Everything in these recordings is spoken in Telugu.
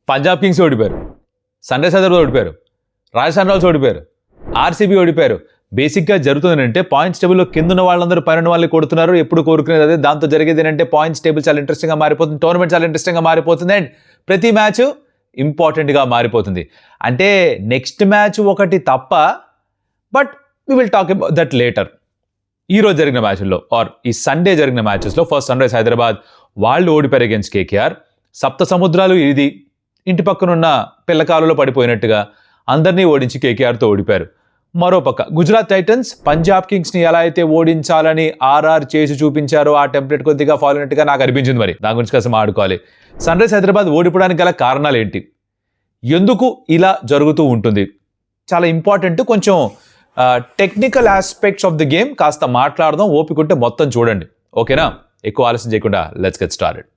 పంజాబ్ కింగ్స్ ఓడిపోయారు, సన్ రైజర్స్ హైదరాబాద్ ఓడిపోయారు, రాజస్థాన్ రాయల్స్ ఓడిపోయారు, ఆర్సీబీ ఓడిపోయారు. బేసిక్గా జరుగుతుందంటే పాయింట్స్ టేబుల్లో కింద ఉన్న వాళ్ళందరూ పైన వాళ్ళని కొడుతున్నారు. ఎప్పుడు కోరుకునేది అదే. దాంతో జరిగేది ఏంటంటే పాయింట్స్ టేబుల్ చాలా ఇంట్రెస్టింగ్గా మారిపోతుంది, టోర్నమెంట్ చాలా ఇంట్రెస్టింగ్గా మారిపోతుంది, అండ్ ప్రతి మ్యాచ్ ఇంపార్టెంట్గా మారిపోతుంది. అంటే నెక్స్ట్ మ్యాచ్ ఒకటి తప్ప, but we will talk about that later. ఈరోజు జరిగిన మ్యాచ్ల్లో ఆర్ ఈ సండే జరిగిన మ్యాచెస్లో ఫస్ట్ సన్ రైజ్ హైదరాబాద్ వాళ్ళు ఓడిపోయారు అగేన్స్ట్ కేకేఆర్. సప్త సముద్రాలు ఇది ఇంటి పక్కనున్న పిల్లకాలలో పడిపోయినట్టుగా అందరినీ ఓడించి కేకేఆర్తో ఓడిపోయారు. మరోపక్క గుజరాత్ టైటన్స్ పంజాబ్ కింగ్స్ని ఎలా అయితే ఓడించాలని ఆర్ఆర్ చేసి చూపించారో ఆ టెంప్లెట్ కొద్దిగా ఫాలో అయినట్టుగా నాకు అనిపించింది. మరి దాని గురించి కాస్త ఆడుకోవాలి. సన్ రైజ్ హైదరాబాద్ ఓడిపోవడానికి గల కారణాలు ఏంటి, ఎందుకు ఇలా జరుగుతూ ఉంటుంది, చాలా ఇంపార్టెంట్. కొంచెం technical aspects of the game కాస్త మాట్లాడదాం. ఓపిక ఉంటే మొత్తం చూడండి, ఓకేనా? ఎక్కువ ఆలస్యం చేయకుండా let's get started.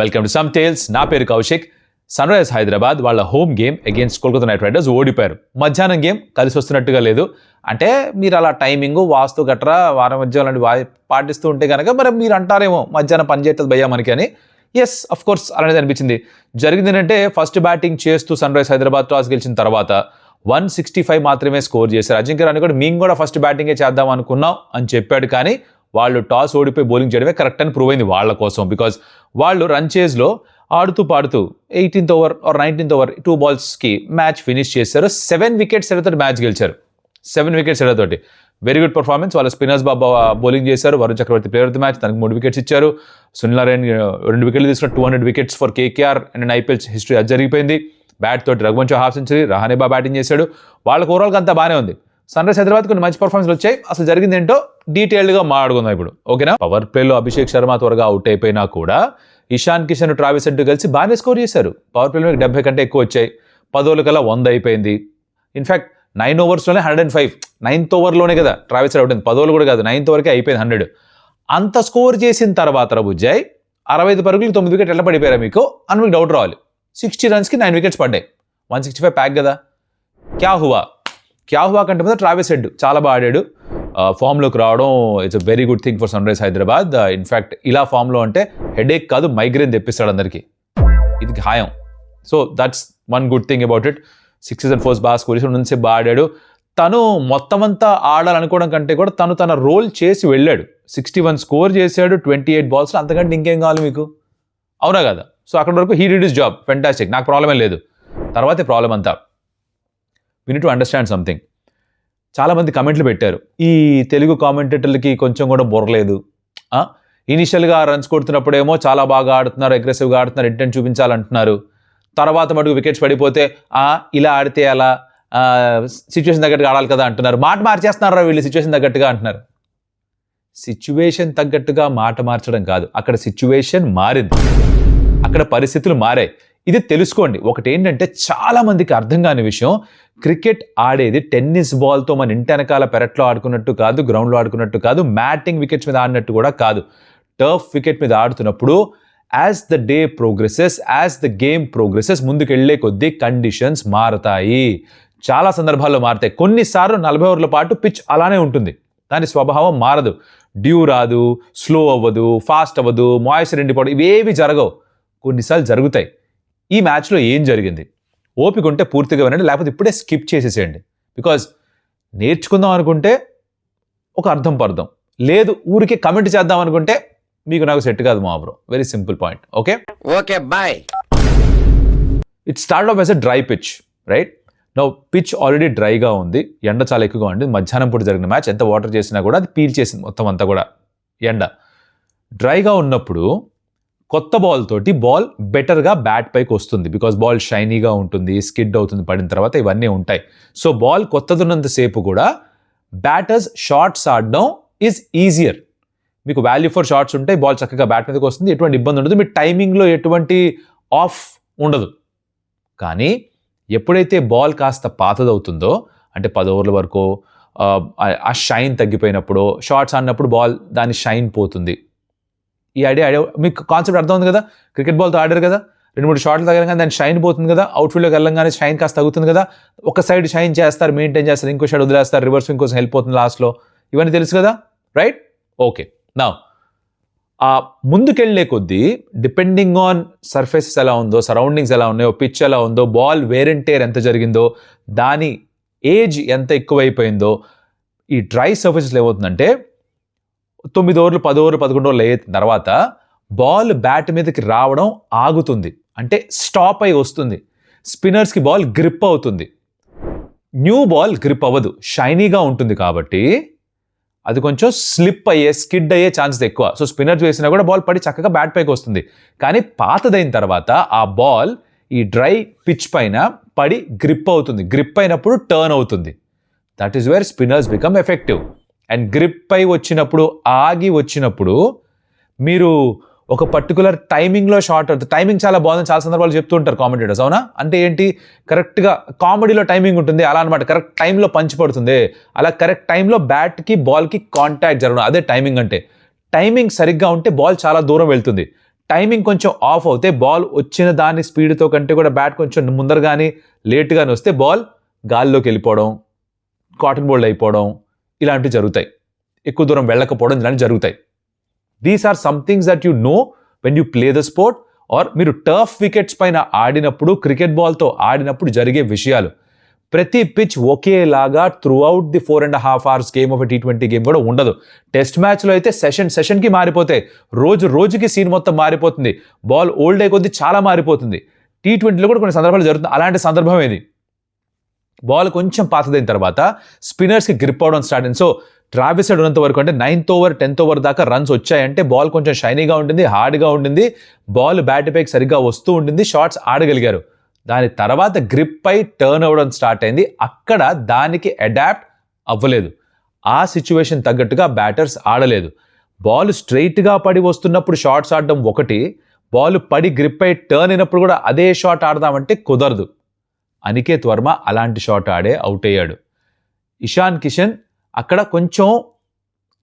Welcome to some tales. నా పేరు కౌశిక్. సన్ రైజ్ హైదరాబాద్ వాళ్ళ home game against Kolkata knight riders ఓడిపోయారు. మధ్యాహ్నం గేమ్ కలిసి వస్తున్నట్టుగా లేదు. అంటే మీరు అలా టైమింగ్ వాస్తు గట్రా వారం మధ్య అలాంటి పాటిస్తూ ఉంటే కనుక మరి మీరు అంటారేమో మధ్యాహ్నం పని చేయట్లేదు భయ్యా మనకి అని. ఎస్, అఫ్ కోర్స్ అలానే అనిపించింది. జరిగింది ఏంటంటే ఫస్ట్ బ్యాటింగ్ చేస్తూ సన్ రైజ్ హైదరాబాద్ టాస్ గెలిచిన తర్వాత 165 మాత్రమే స్కోర్ చేశారు. అజింక్య రహానే కూడా మేము కూడా ఫస్ట్ బ్యాటింగే చేద్దాం అనుకున్నాం అని చెప్పాడు. కానీ వాళ్ళు టాస్ ఓడిపోయి బౌలింగ్ చేయడమే కరెక్ట్ అని ప్రూవ్ అయింది వాళ్ళ కోసం. బికాజ్ వాళ్ళు రన్ చేజ్లో ఆడుతూ పాడుతూ 18th over or 19th over 2 balls match finish చేశారు. 7 wickets ఎడతోటి మ్యాచ్ గెలిచారు. 7 wickets ఎడతోటి వెరీ గుడ్ పర్ఫార్మెన్స్. వాళ్ళ స్పిన్నర్స్ బాబా బౌలింగ్ చేశారు. Varun Chakravarthy player of the match, తనకు 3 wickets ఇచ్చారు. సునీల్ నారాయణ్ 2 wickets తీసుకున్న 200 wickets for KKR and IPL history అది జరిగిపోయింది. బ్యాట్ తోటి రఘువంశ్ హాఫ్ సెంచరీ, రహానే బా బ్యాటింగ్ చేశాడు. వాళ్ళకు ఓవరాల్గా అంతా బాగానే ఉంది. సన్ రైజ్ హైదరాబాద్ కొన్ని మంచి పర్ఫార్మెన్స్ వచ్చాయి. అసలు జరిగింది ఏంటో డీటెయిల్డ్గా మాట్లాడుకుందాం ఇప్పుడు, ఓకేనా? పవర్ ప్లేలో అభిషేక్ శర్మ త్వరగా అవుట్ అయిపోయినా కూడా ఇషాన్ కిషన్, ట్రావిస్ హెడ్ కలిసి బాగానే స్కోర్ చేశారు. పవర్ ప్లేలో 70 కంటే ఎక్కువ వచ్చాయి. 10 overs కల్లా 100 అయిపోయింది. In fact 9 overs 105. 9th ఓవర్లోనే కదా ట్రావిస్ హెడ్ అవుట్ అయింది. 10 overs కూడా కాదు, 9th ఓవర్కే అయిపోయింది 100. అంత స్కోర్ చేసిన తర్వాత బుజ్జాయ్ 65 పరుగులకు 9 wickets ఎట్లా పడిపోయారా మీకు అని మీకు డౌట్ రావాలి. 60 runsకి 9 wickets పడ్డాయి. 165 ప్యాక్ కదా. క్యా హువా కంటే మీద ట్రావిస్ హెడ్ చాలా బాగా ఆడాడు. ఫామ్లోకి రావడం it's a very good thing for sunrise Hyderabad. In fact ఇలా ఫామ్లో అంటే హెడేక్ కాదు మైగ్రేన్ తెప్పిస్తాడు అందరికీ, ఇది ఖాయం. So that's one good thing about it. 6 and 4 బాగా స్కోర్ చేసి నుంచి బాగా ఆడాడు. తను మొత్తం అంతా ఆడాలనుకోవడం కంటే కూడా తన రోల్ చేసి వెళ్ళాడు. 61 స్కోర్ చేశాడు 28 balls. అంతకంటే ఇంకేం కావాలి మీకు, అవునా కదా? సో అక్కడి వరకు he did his job, fantastic, నాకు ప్రాబ్లమే లేదు. తర్వాతే ప్రాబ్లం అంతా. We need to understand something. చాలామంది కమెంట్లు పెట్టారు, ఈ తెలుగు కామెంటేటర్లకి కొంచెం కూడా బుర్రలేదు. ఇనిషియల్గా రన్స్ కొడుతున్నప్పుడేమో చాలా బాగా ఆడుతున్నారు, అగ్రెసివ్గా ఆడుతున్నారు, ఇంటెంట్ చూపించాలంటున్నారు. తర్వాత మటుకు వికెట్స్ పడిపోతే ఇలా ఆడితే అలా సిచ్యువేషన్ తగ్గట్టుగా ఆడాలి కదా అంటున్నారు. మాట మార్చేస్తున్నారా వీళ్ళు సిచ్యువేషన్ తగ్గట్టుగా అంటున్నారు. సిచ్యువేషన్ తగ్గట్టుగా మాట మార్చడం కాదు, అక్కడ సిచ్యువేషన్ మారింది, అక్కడ పరిస్థితులు మారాయి. ఇది తెలుసుకోండి. ఒకటి ఏంటంటే చాలా మందికి అర్థం కాని విషయం, క్రికెట్ ఆడేది టెన్నిస్ బాల్తో మన ఇంటి వెనకాల పెరట్లో ఆడుకున్నట్టు కాదు, గ్రౌండ్లో ఆడుకున్నట్టు కాదు, మ్యాటింగ్ వికెట్స్ మీద ఆడినట్టు కూడా కాదు. టర్ఫ్ వికెట్ మీద ఆడుతున్నప్పుడు as the day progresses, as the game progresses, ముందుకు వెళ్లే కొద్దీ కండిషన్స్ మారతాయి. చాలా సందర్భాల్లో మారతాయి. కొన్నిసార్లు 40 ఓవర్ల పాటు పిచ్ అలానే ఉంటుంది, దాని స్వభావం మారదు. డ్యూ రాదు, స్లో అవ్వదు, ఫాస్ట్ అవ్వదు, మాయిశ్చర్ ఎండిపోవడం, ఇవేవి జరగవు. కొన్నిసార్లు జరుగుతాయి. ఈ మ్యాచ్లో ఏం జరిగింది, ఓపిక ఉంటే పూర్తిగా వినండి, లేకపోతే ఇప్పుడే స్కిప్ చేసేసేయండి. బికాజ్ నేర్చుకుందాం అనుకుంటే ఒక అర్థం పర్థం లేదు, ఊరికే కమెంట్ చేద్దాం అనుకుంటే మీకు నాకు సెట్ కాదు మా bro. Very simple point. Okay boy. It start off as a dry pitch, right? Now pitch already డ్రైగా ఉంది, ఎండ చాలా ఎక్కువగా ఉంది. మధ్యాహ్నం పూట జరిగిన మ్యాచ్, ఎంత వాటర్ చేసినా కూడా అది పీల్ చేసింది మొత్తం అంతా కూడా. ఎండ డ్రైగా ఉన్నప్పుడు కొత్త బాల్ తోటి బాల్ బెటర్గా బ్యాట్ పైకి వస్తుంది. బికాస్ బాల్ షైనీగా ఉంటుంది, స్కిడ్ అవుతుంది పడిన తర్వాత, ఇవన్నీ ఉంటాయి. సో బాల్ కొత్తదున్నంతసేపు కూడా బ్యాటర్స్ షార్ట్స్ ఆడడం ఈజ్ ఈజియర్. మీకు వాల్యూ ఫర్ షార్ట్స్ ఉంటాయి, బాల్ చక్కగా బ్యాట్ మీదకి వస్తుంది, ఎటువంటి ఇబ్బంది ఉండదు, మీ టైమింగ్లో ఎటువంటి ఆఫ్ ఉండదు. కానీ ఎప్పుడైతే బాల్ కాస్త పాతదవుతుందో, అంటే 10 ఓవర్ల వరకు ఆ షైన్ తగ్గిపోయినప్పుడు, షార్ట్స్ ఆడినప్పుడు బాల్ దాని షైన్ పోతుంది. ఈ ఐడియా మీకు కాన్సెప్ట్ అర్థం ఉంది కదా? క్రికెట్ బాల్తో ఆడారు కదా, 2-3 షాట్లు తగ్గగానే దాని షైన్ పోతుంది కదా, అవుట్ఫీల్డ్లోకి వెళ్ళగానే షైన్ కాస్త తగ్గుతుంది కదా, ఒక సైడ్ షైన్ చేస్తారు, మెయింటైన్ చేస్తారు, ఇంకో సైడ్ వదిలేస్తారు, రివర్స్ ఇంకోసం హెల్ప్ అవుతుంది లాస్ట్లో, ఇవన్నీ తెలుసు కదా, రైట్? ఓకే. నౌ ఆ ముందుకెళ్లే కొద్దీ డిపెండింగ్ ఆన్ సర్ఫేసెస్ ఎలా ఉందో, సరౌండింగ్స్ ఎలా ఉన్నాయో, పిచ్ ఎలా ఉందో, బాల్ వేర్ అండ్ టేర్ ఎంత జరిగిందో, దాని ఏజ్ ఎంత ఎక్కువైపోయిందో, ఈ డ్రై సర్ఫేసెస్లో ఏమవుతుందంటే 9 ఓవర్లు 10 ఓవర్లు 11 ఓవర్లు అయిన తర్వాత బాల్ బ్యాట్ మీదకి రావడం ఆగుతుంది, అంటే స్టాప్ అయి వస్తుంది. స్పిన్నర్స్కి బాల్ గ్రిప్ అవుతుంది. న్యూ బాల్ గ్రిప్ అవ్వదు, షైనీగా ఉంటుంది కాబట్టి అది కొంచెం స్లిప్ అయ్యే, స్కిడ్ అయ్యే ఛాన్సెస్ ఎక్కువ. సో స్పిన్నర్స్ వేసినా కూడా బాల్ పడి చక్కగా బ్యాట్ పైకి వస్తుంది. కానీ పాతదైన తర్వాత ఆ బాల్ ఈ డ్రై పిచ్ పైన పడి గ్రిప్ అవుతుంది. గ్రిప్ అయినప్పుడు టర్న్ అవుతుంది. That is where spinners become effective. And grip అయి వచ్చినప్పుడు, ఆగి వచ్చినప్పుడు మీరు ఒక పర్టికులర్ టైమింగ్లో షాట్ అవుతుంది. టైమింగ్ చాలా బాగుంది, చాలా సందర్భాలు చెప్తూ ఉంటారు కామెంటేటర్స్, అవునా? అంటే ఏంటి, కరెక్ట్గా కామెడీలో టైమింగ్ ఉంటుంది అలా అనమాట. కరెక్ట్ టైంలో పంచ్ పడుతుంది, అలా కరెక్ట్ టైంలో బ్యాట్కి బాల్కి కాంటాక్ట్ జరగడం, అదే టైమింగ్ అంటే. టైమింగ్ సరిగ్గా ఉంటే బాల్ చాలా దూరం వెళ్తుంది. టైమింగ్ కొంచెం ఆఫ్ అవుతే బాల్ వచ్చిన దాని స్పీడ్తో కంటే కూడా బ్యాట్ కొంచెం ముందర కానీ లేట్ కానీ వస్తే బాల్ గాల్లోకి వెళ్ళిపోవడం, కాటన్ బోల్డ్ అయిపోవడం ఇలాంటివి జరుగుతాయి. ఎక్కువ దూరం వెళ్ళకపోవడం ఇలాంటివి జరుగుతాయి. These are some things that you know when you play the sport, or మీరు టర్ఫ్ వికెట్స్ పైన ఆడినప్పుడు, క్రికెట్ బాల్తో ఆడినప్పుడు జరిగే విషయాలు. ప్రతి పిచ్ ఒకేలాగా through out the 4.5 hours game of T20 game కూడా ఉండదు. టెస్ట్ మ్యాచ్లో అయితే సెషన్కి మారిపోతాయి, రోజుకి సీన్ మొత్తం మారిపోతుంది. బాల్ ఓల్డ్ అయ్యే కొద్దీ చాలా మారిపోతుంది. T20లో కూడా కొన్ని సందర్భాలు జరుగుతుంది. అలాంటి సందర్భం ఏది, బాల్ కొంచెం పాతదైన తర్వాత స్పిన్నర్స్కి గ్రిప్ అవడం స్టార్ట్ అయింది. సో ట్రావిస్ హెడ్ ఉన్నంత వరకు, అంటే 9th ఓవర్ 10th ఓవర్ దాకా రన్స్ వచ్చాయంటే బాల్ కొంచెం షైనీగా ఉంటుంది, హార్డ్గా ఉంటుంది, బాల్ బ్యాట్ పైకి సరిగ్గా వస్తూ ఉంటుంది, షాట్స్ ఆడగలిగారు. దాని తర్వాత గ్రిప్ పై టర్న్ అవ్వడం స్టార్ట్ అయింది. అక్కడ దానికి అడాప్ట్ అవ్వలేదు. ఆ సిచ్యువేషన్ తగ్గట్టుగా బ్యాటర్స్ ఆడలేదు. బాల్ స్ట్రైట్గా పడి వస్తున్నప్పుడు షాట్స్ ఆడడం ఒకటి, బాల్ పడి గ్రిప్ పై టర్న్ అయినప్పుడు కూడా అదే షాట్ ఆడదామంటే కుదరదు. అనికేత్ వర్మ అలాంటి షాట్ ఆడే అవుట్ అయ్యాడు. ఇషాన్ కిషన్ అక్కడ కొంచెం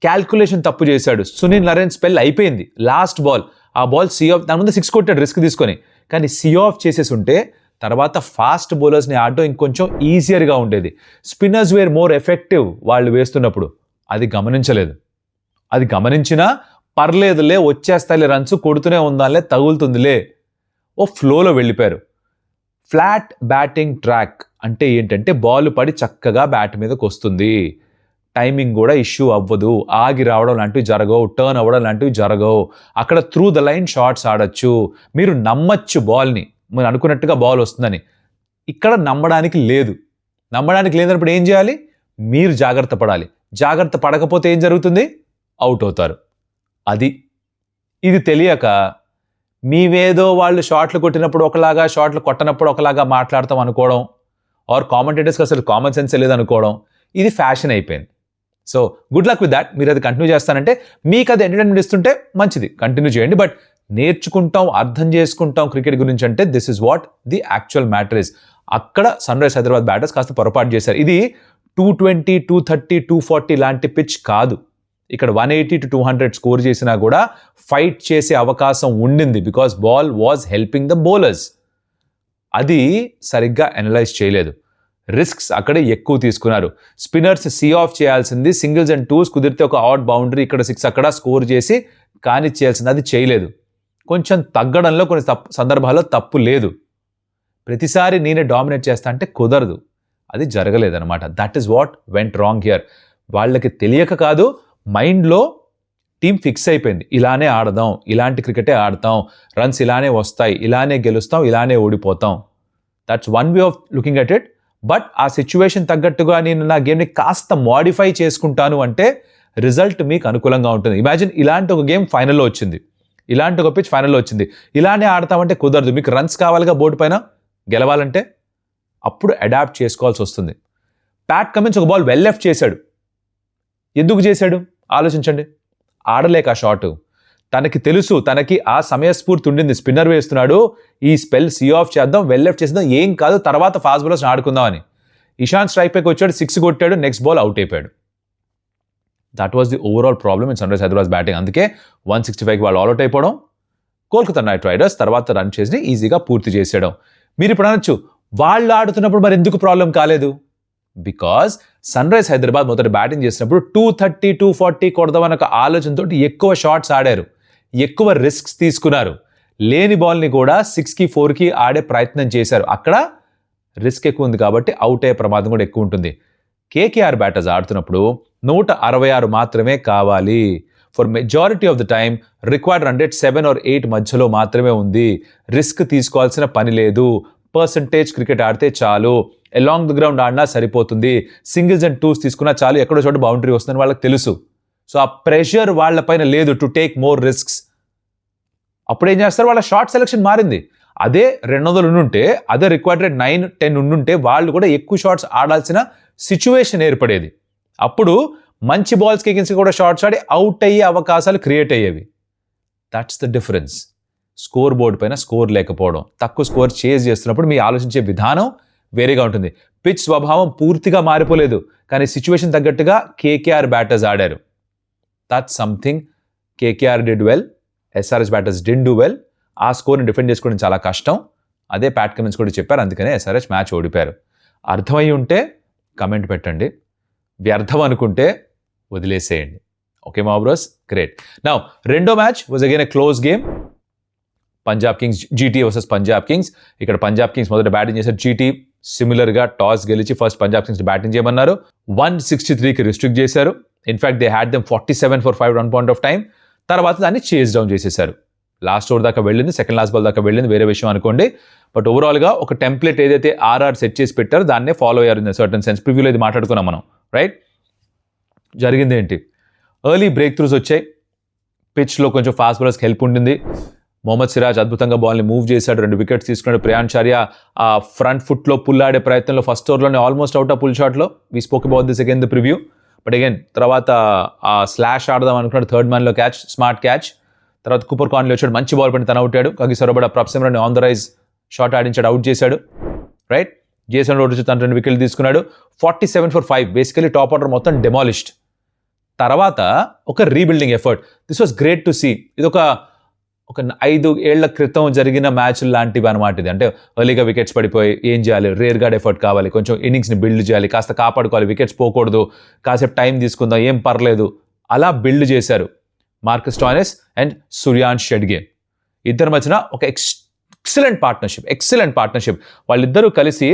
క్యాల్కులేషన్ తప్పు చేశాడు. సునీల్ నరేన్ స్పెల్ అయిపోయింది, లాస్ట్ బాల్, ఆ బాల్ సీ ఆఫ్, దాని ముందు 6 కొట్టాడు రిస్క్ తీసుకొని. కానీ సీ ఆఫ్ చేసేసి ఉంటే తర్వాత ఫాస్ట్ బౌలర్స్ని ఆడటం ఇంకొంచెం ఈజియర్గా ఉండేది. స్పిన్నర్స్ వేర్ మోర్ ఎఫెక్టివ్ వాళ్ళు వేస్తున్నప్పుడు. అది గమనించలేదు. అది గమనించినా పర్లేదులే, వచ్చేస్తాయిలే, రన్స్ కొడుతూనే ఉందాలే, తగులుతుందిలే, ఓ ఫ్లోలో వెళ్ళిపోయారు. ఫ్లాట్ బ్యాటింగ్ ట్రాక్ అంటే ఏంటంటే బాల్ పడి చక్కగా బ్యాట్ మీదకి వస్తుంది, టైమింగ్ కూడా ఇష్యూ అవ్వదు, ఆగి రావడం లాంటివి జరగవు, టర్న్ అవ్వడం లాంటివి జరగవు. అక్కడ త్రూ ద లైన్ షాట్స్ ఆడచ్చు, మీరు నమ్మచ్చు బాల్ని, మీరు అనుకున్నట్టుగా బాల్ వస్తుందని. ఇక్కడ నమ్మడానికి లేదు. నమ్మడానికి లేనప్పుడు ఏం చేయాలి, మీరు జాగ్రత్త పడాలి. జాగ్రత్త పడకపోతే ఏం జరుగుతుంది, అవుట్ అవుతారు. ఇది తెలియక మీవేదో వాళ్ళు షాట్లు కొట్టినప్పుడు ఒకలాగా, షాట్లు కొట్టనప్పుడు ఒకలాగా మాట్లాడతాం అనుకోవడం, ఆర్ కామెంటేటర్స్కి అసలు కామన్ సెన్స్ లేదు అనుకోవడం, ఇది ఫ్యాషన్ అయిపోయింది. So good luck with that. మీరు అది కంటిన్యూ చేస్తానంటే, మీకు అది ఎంటర్టైన్మెంట్ ఇస్తుంటే మంచిది, కంటిన్యూ చేయండి. బట్ నేర్చుకుంటాం, అర్థం చేసుకుంటాం క్రికెట్ గురించి అంటే this is what the actual matter is. అక్కడ సన్ రైజ్ హైదరాబాద్ బ్యాటర్స్ కాస్త పొరపాటు చేశారు. ఇది 220, 230, 240 లాంటి పిచ్ కాదు. ఇక్కడ 180 to 200 స్కోర్ చేసినా కూడా ఫైట్ చేసే అవకాశం ఉండింది, because ball was helping the bowlers. అది సరిగ్గా అనలైజ్ చేయలేదు. రిస్క్స్ అక్కడ ఎక్కువ తీసుకున్నారు. స్పిన్నర్స్ సీ ఆఫ్ చేయాల్సింది, సింగిల్స్ అండ్ టూస్ కుదిరితే ఒక అవుట్ బౌండరీ, ఇక్కడ 6 అక్కడ స్కోర్ చేసి కానీ చేయాల్సింది, అది చేయలేదు. కొంచెం తగ్గడంలో కొన్ని సందర్భాల్లో తప్పు లేదు. ప్రతిసారి నేనే డామినేట్ చేస్తా అంటే కుదరదు, అది జరగలేదన్నమాట. That is what went wrong here. వాళ్ళకి తెలియక కాదు, మైండ్లో టీం ఫిక్స్ అయిపోయింది, ఇలానే ఆడదాం, ఇలాంటి క్రికెటే ఆడతాం, రన్స్ ఇలానే వస్తాయి, ఇలానే గెలుస్తాం, ఇలానే ఓడిపోతాం. That's one way of looking at it. But ఆ సిచ్యువేషన్ తగ్గట్టుగా నేను నా గేమ్ని కాస్త మోడిఫై చేసుకుంటాను అంటే రిజల్ట్ మీకు అనుకూలంగా ఉంటుంది. ఇమాజిన్ ఇలాంటి ఒక గేమ్ ఫైనల్లో వచ్చింది, ఇలాంటి ఒక పిచ్ ఫైనల్లో వచ్చింది, ఇలానే ఆడతామంటే కుదరదు. మీకు రన్స్ కావాలిగా బోర్డు పైన గెలవాలంటే, అప్పుడు అడాప్ట్ చేసుకోవాల్సి వస్తుంది. ప్యాట్ కమిన్స్ ఒక బాల్ వెల్ లెఫ్ట్ చేశాడు. ఎందుకు చేశాడు ఆలోచించండి. ఆడలేక ఆ షాట్, తనకి తెలుసు, తనకి ఆ సమయస్ఫూర్తి ఉండింది, స్పిన్నర్ వేస్తున్నాడు, ఈ స్పెల్ సీ ఆఫ్ చేద్దాం, వెల్ లెఫ్ట్ చేద్దాం, ఏం కాదు, తర్వాత ఫాస్ట్ బౌలర్స్ ఆడుకుందాం అని. ఇషాన్ స్ట్రైక్ పైకి వచ్చాడు, 6 కొట్టాడు, నెక్స్ట్ బాల్ అవుట్ అయిపోయాడు. That was the overall problem in sunrise Hyderabad batting. అందుకే 165కి వాళ్ళు ఆల్అౌట్ అయిపోవడం, కోల్కతా నైట్ రైడర్స్ తర్వాత రన్ చేసి ఈజీగా పూర్తి చేసేయడం. మీరు ఇప్పుడు అనొచ్చు, వాళ్ళు ఆడుతున్నప్పుడు మరి ఎందుకు ప్రాబ్లం కాలేదు? బికాజ్ సన్ రైజ్ హైదరాబాద్ మొదటి బ్యాటింగ్ చేసినప్పుడు 230, 240 కొడదామని ఒక ఆలోచనతో ఎక్కువ షాట్స్ ఆడారు. ఎక్కువ రిస్క్స్ తీసుకున్నారు. లేని బాల్ని కూడా 6కి 4కి ఆడే ప్రయత్నం చేశారు. అక్కడ రిస్క్ ఎక్కువ ఉంది కాబట్టి అవుట్ అయ్యే ప్రమాదం కూడా ఎక్కువ ఉంటుంది. కేకేఆర్ బ్యాటర్స్ ఆడుతున్నప్పుడు 166 మాత్రమే కావాలి. For majority of the time required run rate 7 or 8 మధ్యలో మాత్రమే ఉంది. రిస్క్ తీసుకోవాల్సిన పని లేదు. పర్సంటేజ్ క్రికెట్ ఆడితే చాలు. అలాంగ్ ద గ్రౌండ్ ఆడినా సరిపోతుంది. సింగిల్స్ అండ్ టూస్ తీసుకున్నా చాలు. ఎక్కడో చోట బౌండరీ వస్తుందని వాళ్ళకి తెలుసు. సో ఆ ప్రెషర్ వాళ్ళపైన లేదు టు టేక్ మోర్ రిస్క్స్. అప్పుడు ఏం చేస్తారు, వాళ్ళ షార్ట్ సెలెక్షన్ మారింది. అదే 200 ఉండుంటే, అదే రిక్వైర్డ్ రేట్ 9-10 ఉండుంటే వాళ్ళు కూడా ఎక్కువ షాట్స్ ఆడాల్సిన సిచ్యువేషన్ ఏర్పడేది. అప్పుడు మంచి బాల్స్కి ఎగిన్స్ట్ కూడా షార్ట్స్ ఆడి అవుట్ అయ్యే అవకాశాలు క్రియేట్ అయ్యేవి. That's the difference. Score board పైన స్కోర్ లేకపోవడం, తక్కువ స్కోర్ చేజ్ చేస్తున్నప్పుడు మీ ఆలోచించే విధానం వేరేగా ఉంటుంది. పిచ్ స్వభావం పూర్తిగా మారిపోలేదు, కానీ సిచ్యువేషన్ తగ్గట్టుగా కేకేఆర్ బ్యాటర్స్ ఆడారు. That's something KKR did well, SRH batters did do well. ఆ స్కోర్ని డిఫెండ్ చేసుకోవడం చాలా కష్టం. అదే ప్యాట్ కమిన్స్ కూడా చెప్పారు. అందుకనే ఎస్ఆర్హెచ్ మ్యాచ్ ఓడిపోయారు. అర్థమై ఉంటే కమెంట్ పెట్టండి, వ్యర్థం అనుకుంటే వదిలేసేయండి. ఓకే మా బ్రోస్, గ్రేట్. నౌ రెండో match was again a close game. Punjab Kings, GT versus Punjab Kings. ఇక్కడ పంజాబ్ కింగ్స్ మొదట బ్యాటింగ్ చేశారు. జీటీ సిమిలర్గా టాస్ గెలిచి ఫస్ట్ పంజాబ్ కింగ్స్ బ్యాటింగ్ చేయమన్నారు. 163కి రిస్ట్రిక్ట్ చేశారు. In fact they had them 47 for 5 1 point of time. తర్వాత దాన్ని చేజ్ డౌన్ చేసేశారు. లాస్ట్ ఓవర్ దాకా వెళ్ళింది, సెకండ్ లాస్ట్ బాల్ దాకా వెళ్ళింది, వేరే విషయం అనుకోండి. బట్ ఓవరాల్గా ఒక టెంప్లెట్ ఏదైతే ఆర్ఆర్ సెట్ చేసి పెట్టారో దాన్నే ఫాలో అయ్యారు ఇన్ సర్టన్ సెన్స్. ప్రివ్యూలో ఇది మాట్లాడుకున్నాం మనం, రైట్? జరిగింది ఏంటి, ఎర్లీ బ్రేక్ త్రూస్ వచ్చాయి. పిచ్లో కొంచెం ఫాస్ట్ బౌలర్స్కి హెల్ప్ ఉండింది. మొహమ్మద్ సిరాజ్ అద్భుతంగా బాల్ని మూవ్ చేశాడు, 2 వికెట్స్ తీసుకున్నాడు. ప్రియాంచార్య ఆ ఫ్రంట్ ఫుట్లో పుల్ ఆడే ప్రయత్నంలో ఫస్ట్ ఓవర్లోనే ఆల్మోస్ట్ అవుట్ ఆ పుల్ షాట్లో. We spoke about this again the preview. But again తర్వాత ఆ స్లాష్ ఆడదాం అనుకున్నాడు, థర్డ్ మ్యాన్లో క్యాచ్, స్మార్ట్ క్యాచ్. తర్వాత కూపర్ కాన్లీ వచ్చాడు, మంచి బాల్ పడి తను అవుట్ అయ్యాడు. కగి సరబడ ప్రప్సిమ్రాన్ని ఆన్ ద రైజ్ షాట్ ఆడించాడు, అవుట్ చేశాడు, రైట్? జేసన్ రోడ్ వచ్చి తను 2 వికెట్లు తీసుకున్నాడు. 47 for 5. బేసికలీ టాప్ ఆర్డర్ మొత్తం డెమాలిష్డ్. తర్వాత ఒక rebuilding effort. This was great to see. ఇది ఒక 5 ఏళ్ల క్రితం జరిగిన మ్యాచ్ లాంటివి అనమాట ఇది. అంటే ఎర్లీగా వికెట్స్ పడిపోయి ఏం చేయాలి, రేర్ గార్డ్ ఎఫర్ట్ కావాలి, కొంచెం ఇన్నింగ్స్ని బిల్డ్ చేయాలి, కాస్త కాపాడుకోవాలి, వికెట్స్ పోకూడదు, కాసేపు టైం తీసుకుందాం, ఏం పర్లేదు, అలా బిల్డ్ చేశారు మార్కస్ స్టాయినిస్ అండ్ సూర్యాంష్ షెడ్గే. ఇద్దరి మధ్యన ఒక ఎక్సలెంట్ పార్ట్నర్షిప్. వాళ్ళిద్దరూ కలిసి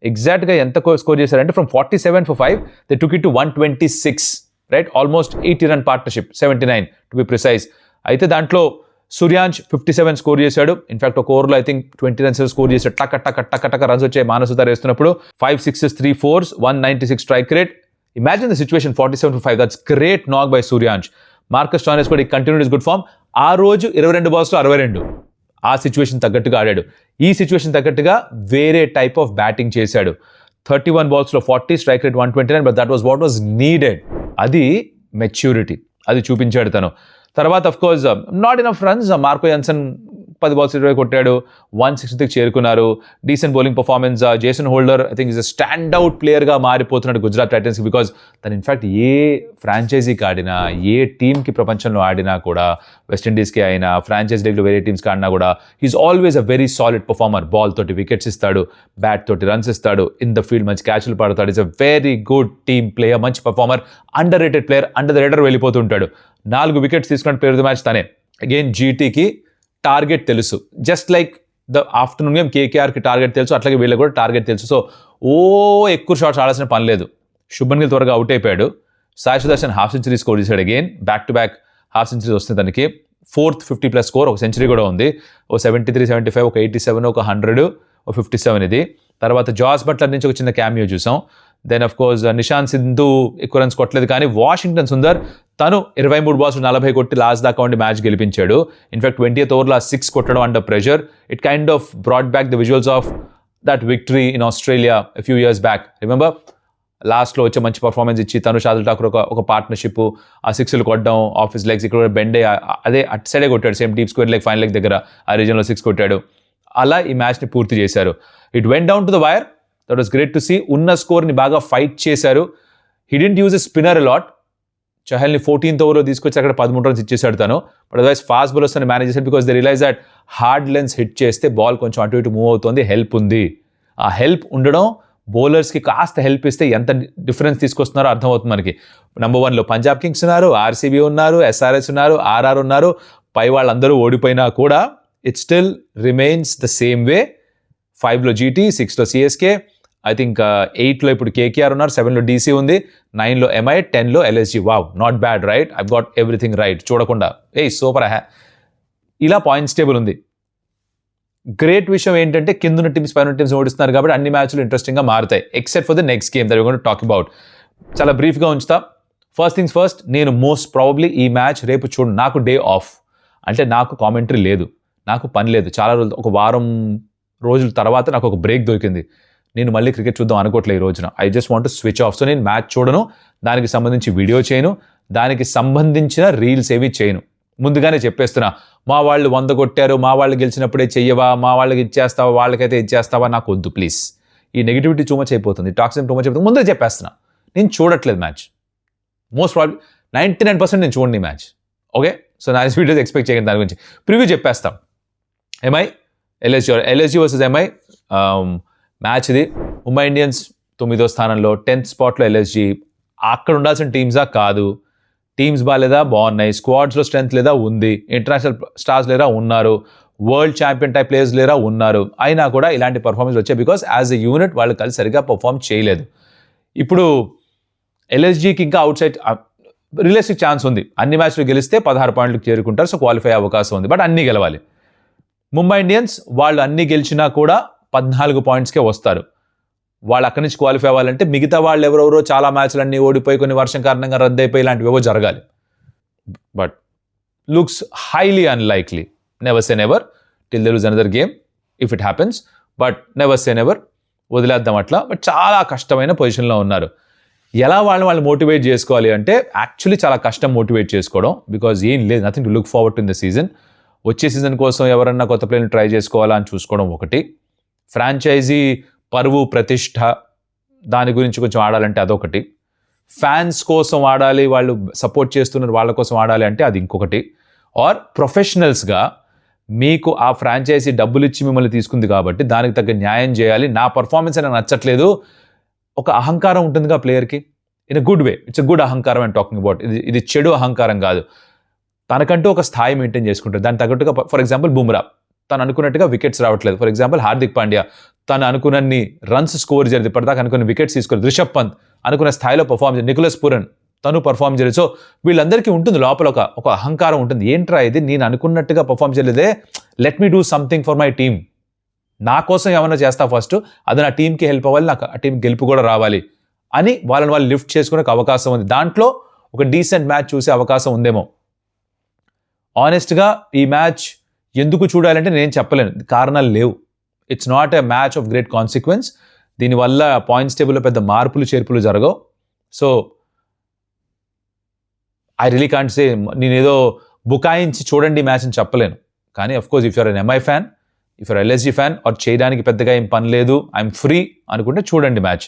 ఎగ్జాక్ట్గా ఎంత స్కోర్ చేశారంటే from 47 for 5 they took it to 126, right? Almost 80 run partnership, 79 to be precise. అయితే దాంట్లో సూర్యాంష్ 57 స్కోర్ చేశాడు. ఇన్ఫాక్ట్ ఒక ఓవర్లో ఐ థింక్ 20 runs స్కోర్ చేశాడు. టక్ రన్స్ వచ్చాయి మానసుతారు వేస్తున్నప్పుడు. 5 6s 3 4s 196 strike rate. Imagine the situation, 47 for 5. That's great నాక్ బై సూర్యాంష్. మార్కస్ స్టాయినిస్ కూడా కంటిన్యూడ్ గుడ్ ఫామ్. ఆ రోజు 22 balls 62. ఆ సిచ్యువేషన్ తగ్గట్టుగా ఆడాడు. ఈ సిచ్యువేషన్ తగ్గట్టుగా వేరే టైప్ ఆఫ్ బ్యాటింగ్ చేశాడు. 31 balls 40, strike rate 129. But that was what was needed. అది మెచ్యూరిటీ, అది చూపించాడు తను. తర్వాత of course not enough runs. Marco Jansen 10 balls 20 కొట్టాడు, 160కి చేరుకున్నారు. Decent bowling performance. Jason Holder I think is a stand out ప్లేయర్గా మారిపోతున్నాడు గుజరాత్ టైటన్స్కి. బికాజ్ తను ఇన్ఫాక్ట్ ఏ ఫ్రాంచైజీకి ఆడినా, ఏ టీమ్కి ప్రపంచంలో ఆడినా కూడా, వెస్టిండీస్కి అయినా, ఫ్రాంచైజీ లీగ్లో వేరే టీమ్స్కి ఆడినా కూడా, he is always a very solid performer. Ball తోటి వికెట్స్ ఇస్తాడు, బ్యాట్ తోటి రన్స్ ఇస్తాడు, ఇన్ ద ఫీల్డ్ మంచి క్యాచ్లు పడతాడు. Is a very good team player, మంచి performer, underrated player, under the radar వెళ్ళిపోతుంటాడు. 4 వికెట్స్ తీసుకున్న ప్లేయర్ ఆఫ్ ద మ్యాచ్ తనే. అగైన్ జీటీకి టార్గెట్ తెలుసు, just like the afternoon game కేకేఆర్కి టార్గెట్ తెలుసు, అట్లాగే వీళ్ళకి కూడా టార్గెట్ తెలుసు. సో ఎక్కువ షాట్స్ ఆడాల్సిన పని లేదు. శుభన్ గిల్ త్వరగా అవుట్ అయిపోయాడు. Sai Sudharsan half century score చేశాడు. Again back to back half centuries వస్తుంది తనకి. 4th 50+ స్కోర్, ఒక సెంచరీ కూడా ఉంది. 73 75, 87, 100, 57 ఇది. తర్వాత జాస్ బట్లర్ నుంచి ఒక చిన్న క్యామియో చూసాం. Then of course Nishant Sindhu ఎక్కువ రన్స్ కొట్టలేదు, కానీ వాషింగ్టన్ సుందర్ తను 23 balls 40 కొట్టి లాస్ట్ దాకా ఉండి మ్యాచ్ గెలిపించాడు. ఇన్ఫాక్ట్ 20th ఓవర్లో 6 కొట్టడం under pressure. It kind of brought back the visuals of that victory in Australia a few years back. Remember, లాస్ట్లో వచ్చే మంచి పర్ఫార్మెన్స్ ఇచ్చి తను షాదుల్ ఠాకూర్ ఒక పార్ట్నర్షిప్, ఆ 6లు కొట్టడం, ఆఫీస్ లెగ్స్ ఇక్కడ బెండ్ అదే అటు సైడే కొట్టాడు, same deep square leg, fine leg దగ్గర ఆ రీజన్లో 6 కొట్టాడు. అలా ఈ మ్యాచ్ని పూర్తి చేశారు. It went down to the wire. That was great to see. ఉన్న స్కోర్ని బాగా ఫైట్ చేశారు. He didn't use a spinner a lot. చహల్ని 14th ఓవర్లో తీసుకొచ్చి అక్కడ 13 runs ఇచ్చేసాడు తను. బట్ అదర్వైజ్ ఫాస్ట్ బౌలర్స్ అని మేనేజ్ చేశాడు. Because they realize that hard lengths hit చేస్తే బాల్ కొంచెం అటు ఇటు మూవ్ అవుతుంది, హెల్ప్ ఉంది. ఆ హెల్ప్ ఉండడం, బౌలర్స్కి కాస్త హెల్ప్ ఇస్తే ఎంత డిఫరెన్స్ తీసుకొస్తున్నారో అర్థమవుతుంది మనకి. నెంబర్ 1లో పంజాబ్ కింగ్స్ ఉన్నారు, ఆర్సీబీ ఉన్నారు, ఎస్ఆర్హెచ్ ఉన్నారు, ఆర్ఆర్ ఉన్నారు. పై వాళ్ళందరూ ఓడిపోయినా కూడా it still remains the same way. 5లో జీటీ, 6లో సిఎస్కే, ఐ థింక్ 8లో ఇప్పుడు కేకేఆర్ ఉన్నారు, 7లో డీసీ ఉంది, 9లో ఎంఐ, 10లో LSG. Wow, not bad right, I've got everything right. చూడకుండా సూపర్ ఇలా పాయింట్స్ టేబుల్ ఉంది. గ్రేట్ విషయం ఏంటంటే కింద టీమ్స్ పైన టీమ్స్ ఓడిస్తున్నారు కాబట్టి అన్ని మ్యాచ్లు ఇంట్రెస్టింగ్గా మారుతాయి, except for the next game that we going to talk about. చాలా బ్రీఫ్గా ఉంచుతా. ఫస్ట్ థింగ్స్ ఫస్ట్, నేను మోస్ట్ ప్రాబబ్లీ ఈ మ్యాచ్ రేపు నాకు డే ఆఫ్, అంటే నాకు కామెంటరీ లేదు, నాకు పని లేదు. చాలా రోజులు, ఒక వారం రోజుల తర్వాత నాకు ఒక బ్రేక్ దొరికింది. నేను మళ్ళీ క్రికెట్ చూద్దాం అనుకోవట్లేదు ఈ రోజున. I just want to switch off. So నేను మ్యాచ్ చూడను, దానికి సంబంధించి వీడియో చేయను, దానికి సంబంధించిన రీల్స్ ఏవి చేయను. ముందుగానే చెప్పేస్తున్నా, మా వాళ్ళు 100 కొట్టారు, మా వాళ్ళు గెలిచినప్పుడే చెయ్యవా, మా వాళ్ళకి ఇచ్చేస్తావా, వాళ్ళకైతే ఇచ్చేస్తావా, నాకు వద్దు ప్లీజ్. ఈ నెగిటివిటీ టూ మచ్ అయిపోతుంది, టాక్సిన్ టూ మచ్ అయిపోతుంది. ముందే చెప్పేస్తున్నా, నేను చూడట్లేదు మ్యాచ్. మోస్ట్ ప్రాబ్లీ 99% నేను చూడండి ఈ మ్యాచ్. ఓకే, సో నా వీడియోస్ ఎక్స్పెక్ట్ చేయకండి. దాని గురించి ప్రివ్యూ చెప్పేస్తాం. MI LSG versus MI match ఇది. ముంబై ఇండియన్స్ 9వ స్థానంలో, 10th స్పాట్లో ఎల్ఎస్జీ. అక్కడ ఉండాల్సిన టీమ్సా కాదు, టీమ్స్ బాగాలేదా, బాగున్నాయి. స్క్వాడ్స్లో స్ట్రెంత్ లేదా, ఉంది. ఇంటర్నేషనల్ స్టార్స్ లేరా, ఉన్నారు. వరల్డ్ ఛాంపియన్ టైప్ ప్లేయర్స్ లేరా, ఉన్నారు. అయినా కూడా ఇలాంటి పర్ఫార్మెన్స్ వచ్చాయి బికాస్ యాజ్ ఎ యూనిట్ వాళ్ళు కలిసి సరిగా పర్ఫామ్ చేయలేదు. ఇప్పుడు ఎల్ఎస్జీకి ఇంకా అవుట్ సైడ్ రియలిస్టిక్ ఛాన్స్ ఉంది. అన్ని మ్యాచ్లు గెలిస్తే 16 పాయింట్లకు చేరుకుంటారు, సో క్వాలిఫై అయ్యే అవకాశం ఉంది. బట్ అన్నీ గెలవాలి. ముంబై ఇండియన్స్ వాళ్ళు అన్నీ గెలిచినా కూడా 14 పాయింట్స్కే వస్తారు. వాళ్ళు అక్కడి నుంచి క్వాలిఫై అవ్వాలంటే మిగతా వాళ్ళు ఎవరెవరో చాలా మ్యాచ్లు అన్నీ ఓడిపోయి, కొన్ని వర్షం కారణంగా రద్దయిపోయి, ఇలాంటివేవో జరగాలి. But looks highly unlikely. Never say never till there is another game if it happens, but never say never, వదిలేద్దాం అట్లా. బట్ చాలా కష్టమైన పొజిషన్లో ఉన్నారు. ఎలా వాళ్ళు మోటివేట్ చేసుకోవాలి అంటే యాక్చువల్లీ చాలా కష్టం మోటివేట్ చేసుకోవడం, బికాజ్ ఏం లేదు, nothing to look forward to in the season. వచ్చే సీజన్ కోసం ఎవరన్నా కొత్త ప్లేయర్ని ట్రై చేసుకోవాలా అని చూసుకోవడం ఒకటి. ఫ్రాంచైజీ పరువు ప్రతిష్ట దాని గురించి కొంచెం ఆడాలంటే అదొకటి. ఫ్యాన్స్ కోసం ఆడాలి, వాళ్ళు సపోర్ట్ చేస్తున్నారు వాళ్ళ కోసం ఆడాలి అంటే అది ఇంకొకటి. ఆర్ ప్రొఫెషనల్స్గా మీకు ఆ ఫ్రాంచైజీ డబ్బులు ఇచ్చి మిమ్మల్ని తీసుకుంది కాబట్టి దానికి తగ్గ న్యాయం చేయాలి. నా పర్ఫార్మెన్స్ నాకు నచ్చట్లేదు, ఒక అహంకారం ఉంటుందిగా ప్లేయర్కి, in a good way. It's a good అహంకారం అండ్ టాకింగ్ అబౌట్. ఇది చెడు అహంకారం కాదు. తనకంటూ ఒక స్థాయి మెయింటైన్ చేసుకుంటారు. దానికి తగ్గట్టుగా ఫర్ ఎగ్జాంపుల్ బుమ్రా తను అనుకున్నట్టుగా వికెట్స్ రావట్లేదు. ఫర్ ఎగ్జాంపుల్ హార్దిక్ పాండ్యా తను అనుకున్నన్ని రన్స్ స్కోర్ చేయలేదు, ఇప్పటిదాకా అనుకున్న వికెట్స్ తీసుకోలేదు. రిషబ్ పంత్ అనుకున్న స్థాయిలో పర్ఫార్మ్ చేయలేదు. నికోలస్ పూరన్ తను పర్ఫార్మ్ చేయలేదు. సో వీళ్ళందరికీ ఉంటుంది లోపల ఒక అహంకారం ఉంటుంది. ఏంట్రా ఇది, నేను అనుకున్నట్టుగా పర్ఫార్మ్ చేయలేదే, let me do something for my team. నా కోసం ఏమన్నా చేస్తా ఫస్ట్, అది నా టీంకి హెల్ప్ అవ్వాలి, నాకు ఆ టీం గెలుపు కూడా రావాలి అని వాళ్ళని వాళ్ళు లిఫ్ట్ చేసుకునే అవకాశం ఉంది. దాంట్లో ఒక డీసెంట్ మ్యాచ్ చూసే అవకాశం ఉందేమో. ఆనెస్ట్గా ఈ మ్యాచ్ ఎందుకు చూడాలంటే నేను చెప్పలేను, కారణాలు లేవు. It's not a match of great consequence. దీనివల్ల పాయింట్స్ టేబుల్లో పెద్ద మార్పులు చేర్పులు జరగవు. So I really can't say, నేనేదో బుకాయించి చూడండి మ్యాచ్ అని చెప్పలేను. కానీ of course if you're an MI fan, if you're LSG fan, or చేయడానికి పెద్దగా ఏం పని లేదు, ఐఎమ్ ఫ్రీ అనుకుంటే చూడండి మ్యాచ్.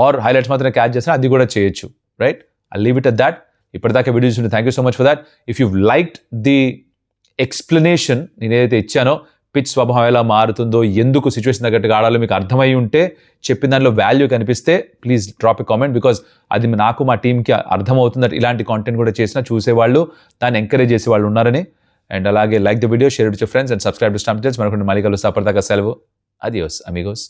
ఆర్ హైలైట్స్ మాత్రం క్యాచ్ చేస్తే అది కూడా చేయొచ్చు, right? I leave it at that. ఇప్పటిదాకా వీడియో చూసి thank you so much for that. If you liked the explanation నేను ఏదైతే ఇచ్చానో, పిచ్ స్వభావం ఎలా మారుతుందో, ఎందుకు సిచ్యువేషన్ తగ్గట్టుగా ఆడాలో మీకు అర్థమై ఉంటే, చెప్పిన దానిలో వాల్యూ కనిపిస్తే please drop a comment, because అది నాకు మా టీంకి అర్థమవుతుంది. ఇలాంటి కాంటెంట్ కూడా చేసినా చూసేవాళ్ళు, దాన్ని ఎంకరేజ్ చేసేవాళ్ళు ఉన్నారని. అండ్ అలాగే like the video, share it to friends and subscribe to stamp details. మనకు మళ్ళీ కలుస్తా. అప్పటిదాకా సెలవు. అదియోస్ అమిగోస్.